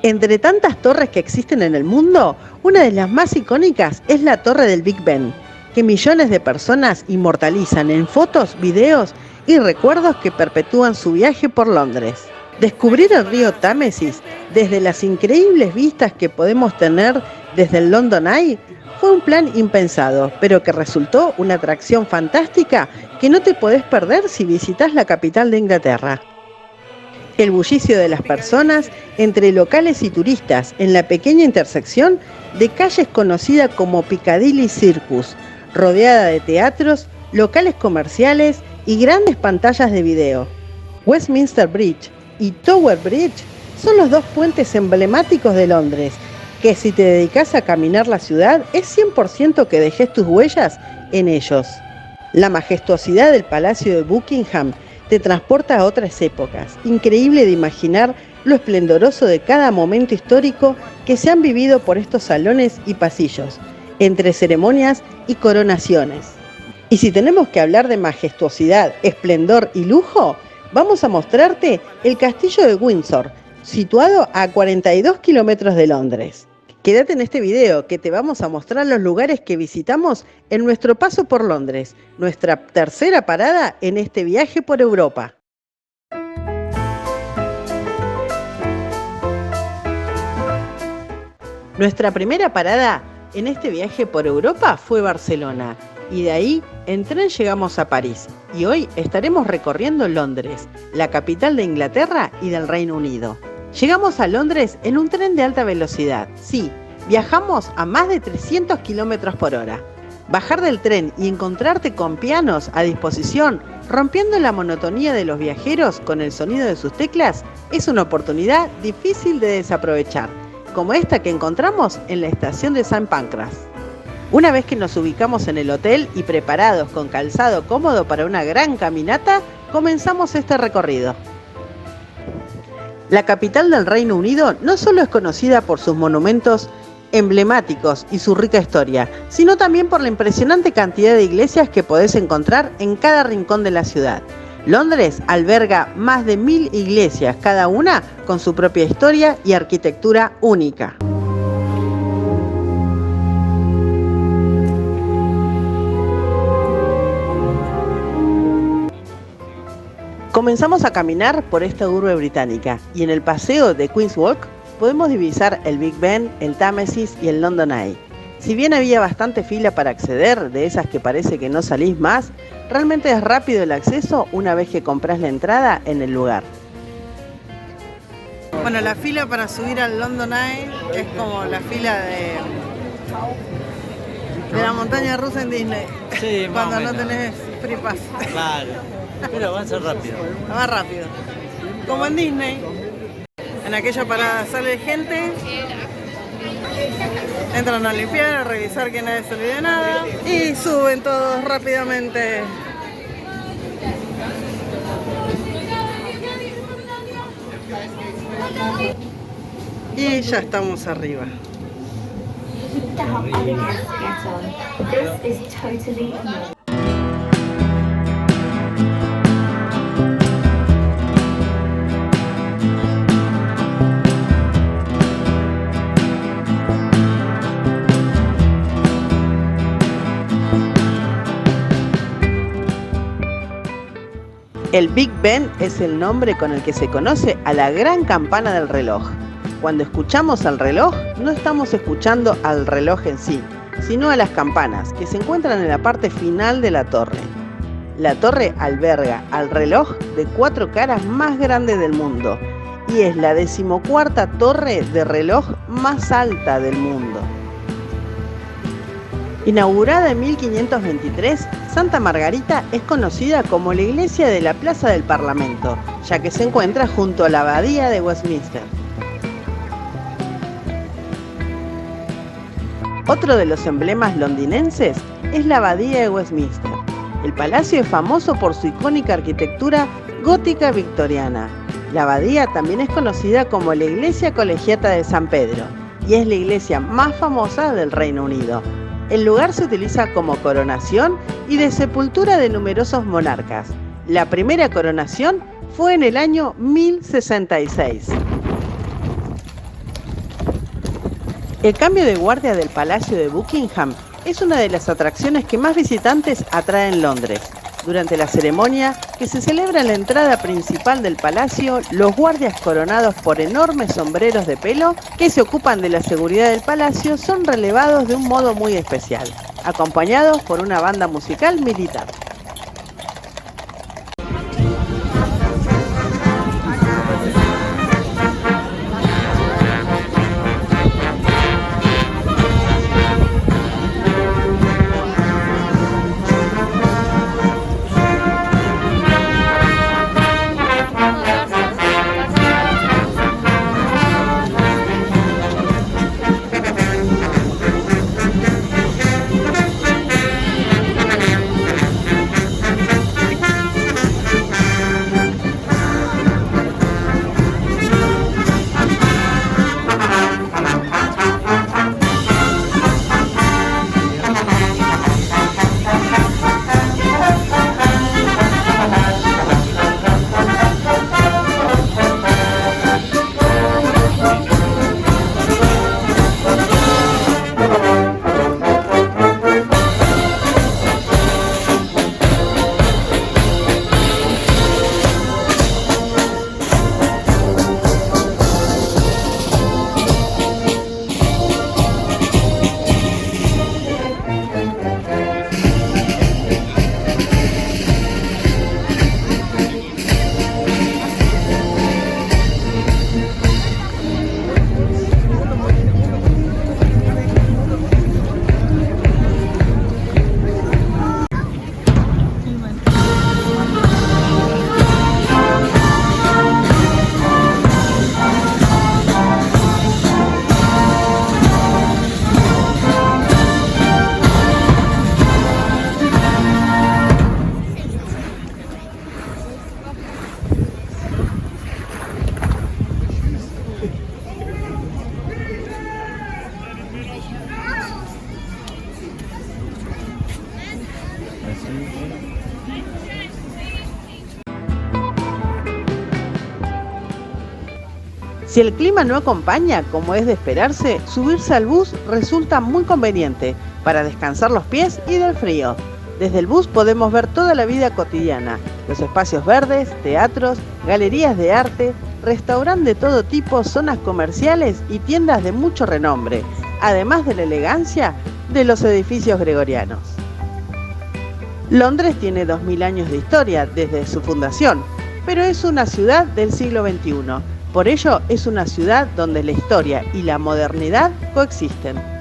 Entre tantas torres que existen en el mundo, una de las más icónicas es la Torre del Big Ben, que millones de personas inmortalizan en fotos, videos y recuerdos que perpetúan su viaje por Londres. Descubrir el río Támesis desde las increíbles vistas que podemos tener desde el London Eye fue un plan impensado, pero que resultó una atracción fantástica que no te podés perder si visitas la capital de Inglaterra. El bullicio de las personas entre locales y turistas en la pequeña intersección de calles conocida como Piccadilly Circus, rodeada de teatros, locales comerciales y grandes pantallas de video. Westminster Bridge y Tower Bridge son los dos puentes emblemáticos de Londres, que si te dedicas a caminar la ciudad es 100% que dejes tus huellas en ellos. La majestuosidad del Palacio de Buckingham te transporta a otras épocas. Increíble de imaginar lo esplendoroso de cada momento histórico que se han vivido por estos salones y pasillos, entre ceremonias y coronaciones. Y si tenemos que hablar de majestuosidad, esplendor y lujo, vamos a mostrarte el Castillo de Windsor, situado a 42 kilómetros de Londres. Quédate en este video que te vamos a mostrar los lugares que visitamos en nuestro paso por Londres, nuestra tercera parada en este viaje por Europa. Nuestra primera parada en este viaje por Europa fue Barcelona, y de ahí en tren llegamos a París, y hoy estaremos recorriendo Londres, la capital de Inglaterra y del Reino Unido. Llegamos a Londres en un tren de alta velocidad. Sí, viajamos a más de 300 km por hora. Bajar del tren y encontrarte con pianos a disposición, rompiendo la monotonía de los viajeros con el sonido de sus teclas, es una oportunidad difícil de desaprovechar, como esta que encontramos en la estación de St. Pancras. Una vez que nos ubicamos en el hotel y preparados con calzado cómodo para una gran caminata, comenzamos este recorrido. La capital del Reino Unido no solo es conocida por sus monumentos emblemáticos y su rica historia, sino también por la impresionante cantidad de iglesias que podés encontrar en cada rincón de la ciudad. Londres alberga más de 1000 iglesias, cada una con su propia historia y arquitectura única. Comenzamos a caminar por esta urbe británica y en el paseo de Queen's Walk podemos divisar el Big Ben, el Támesis y el London Eye. Si bien había bastante fila para acceder, de esas que parece que no salís más, realmente es rápido el acceso una vez que compras la entrada en el lugar. Bueno, la fila para subir al London Eye es como la fila de la montaña rusa en Disney. Sí, cuando no tenés free pass. Claro, pero avanza rápido. Va rápido. Como en Disney. En aquella parada sale gente, entran a limpiar, a revisar que nadie se olvide nada y suben todos rápidamente. Y ya estamos arriba. El Big Ben es el nombre con el que se conoce a la gran campana del reloj. Cuando escuchamos al reloj, no estamos escuchando al reloj en sí, sino a las campanas, que se encuentran en la parte final de la torre. La torre alberga al reloj de 4 caras más grande del mundo y es la 14ª torre de reloj más alta del mundo. Inaugurada en 1523, Santa Margarita es conocida como la iglesia de la Plaza del Parlamento, ya que se encuentra junto a la abadía de Westminster. Otro de los emblemas londinenses es la abadía de Westminster. El palacio es famoso por su icónica arquitectura gótica victoriana. La abadía también es conocida como la iglesia colegiata de San Pedro y es la iglesia más famosa del Reino Unido. El lugar se utiliza como coronación y de sepultura de numerosos monarcas. La primera coronación fue en el año 1066. El cambio de guardia del Palacio de Buckingham es una de las atracciones que más visitantes atrae en Londres. Durante la ceremonia, que se celebra en la entrada principal del palacio, los guardias coronados por enormes sombreros de pelo que se ocupan de la seguridad del palacio son relevados de un modo muy especial, acompañados por una banda musical militar. Si el clima no acompaña, como es de esperarse, subirse al bus resulta muy conveniente para descansar los pies y del frío. Desde el bus podemos ver toda la vida cotidiana, los espacios verdes, teatros, galerías de arte, restaurantes de todo tipo, zonas comerciales y tiendas de mucho renombre, además de la elegancia de los edificios gregorianos. Londres tiene 2000 años de historia desde su fundación, pero es una ciudad del siglo XXI. Por ello, es una ciudad donde la historia y la modernidad coexisten.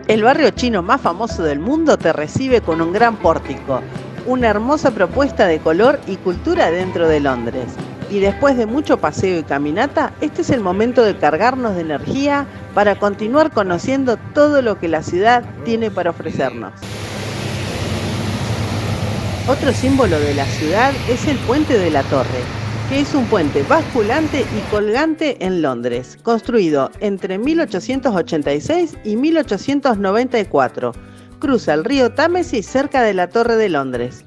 El barrio chino más famoso del mundo te recibe con un gran pórtico, una hermosa propuesta de color y cultura dentro de Londres. Y después de mucho paseo y caminata, este es el momento de cargarnos de energía para continuar conociendo todo lo que la ciudad tiene para ofrecernos. Otro símbolo de la ciudad es el Puente de la Torre, que es un puente basculante y colgante en Londres, construido entre 1886 y 1894. Cruza el río Támesis cerca de la Torre de Londres.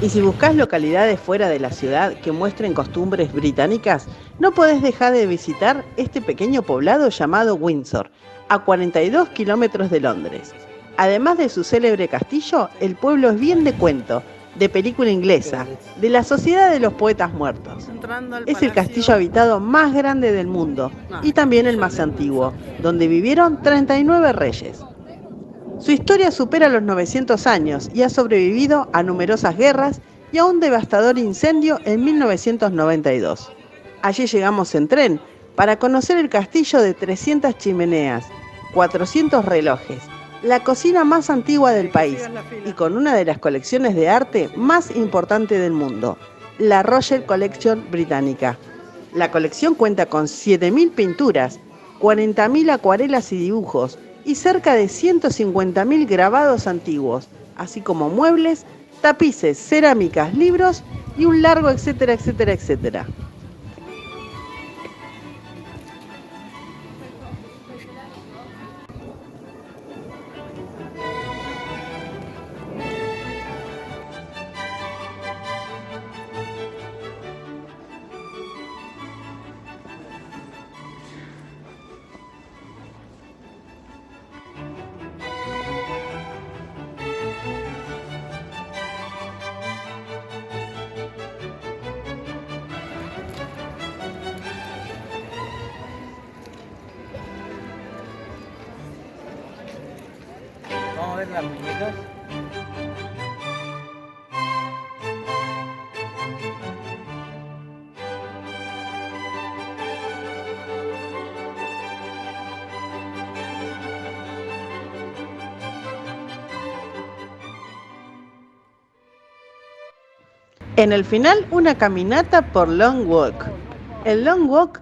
Y si buscas localidades fuera de la ciudad que muestren costumbres británicas, no podés dejar de visitar este pequeño poblado llamado Windsor, a 42 kilómetros de Londres. Además de su célebre castillo, el pueblo es bien de cuento, de película inglesa, de la Sociedad de los Poetas Muertos. Es el castillo habitado más grande del mundo y también el más antiguo, donde vivieron 39 reyes. Su historia supera los 900 años y ha sobrevivido a numerosas guerras y a un devastador incendio en 1992. Allí llegamos en tren para conocer el castillo de 300 chimeneas, 400 relojes, la cocina más antigua del país y con una de las colecciones de arte más importantes del mundo, la Royal Collection británica. La colección cuenta con 7.000 pinturas, 40.000 acuarelas y dibujos y cerca de 150.000 grabados antiguos, así como muebles, tapices, cerámicas, libros y un largo etcétera, etcétera, etcétera. Vamos a ver las muñecas. En el final, una caminata por Long Walk. El Long Walk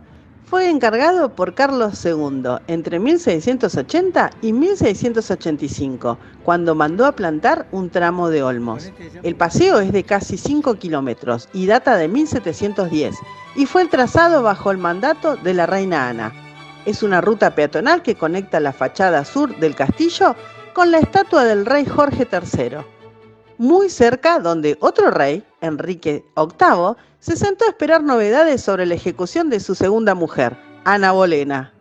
fue encargado por Carlos II entre 1680 y 1685, cuando mandó a plantar un tramo de olmos. El paseo es de casi 5 kilómetros y data de 1710 y fue trazado bajo el mandato de la reina Ana. Es una ruta peatonal que conecta la fachada sur del castillo con la estatua del rey Jorge III. Muy cerca donde otro rey, Enrique VIII, se sentó a esperar novedades sobre la ejecución de su segunda mujer, Ana Bolena.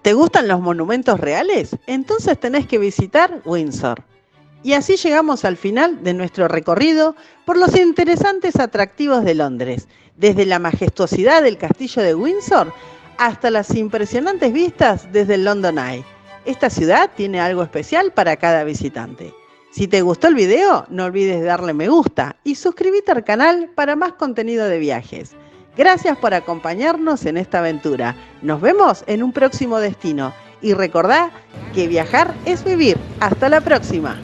¿Te gustan los monumentos reales? Entonces tenés que visitar Windsor. Y así llegamos al final de nuestro recorrido por los interesantes atractivos de Londres, desde la majestuosidad del castillo de Windsor hasta las impresionantes vistas desde el London Eye. Esta ciudad tiene algo especial para cada visitante. Si te gustó el video, no olvides darle me gusta y suscribirte al canal para más contenido de viajes. Gracias por acompañarnos en esta aventura. Nos vemos en un próximo destino y recordá que viajar es vivir. Hasta la próxima.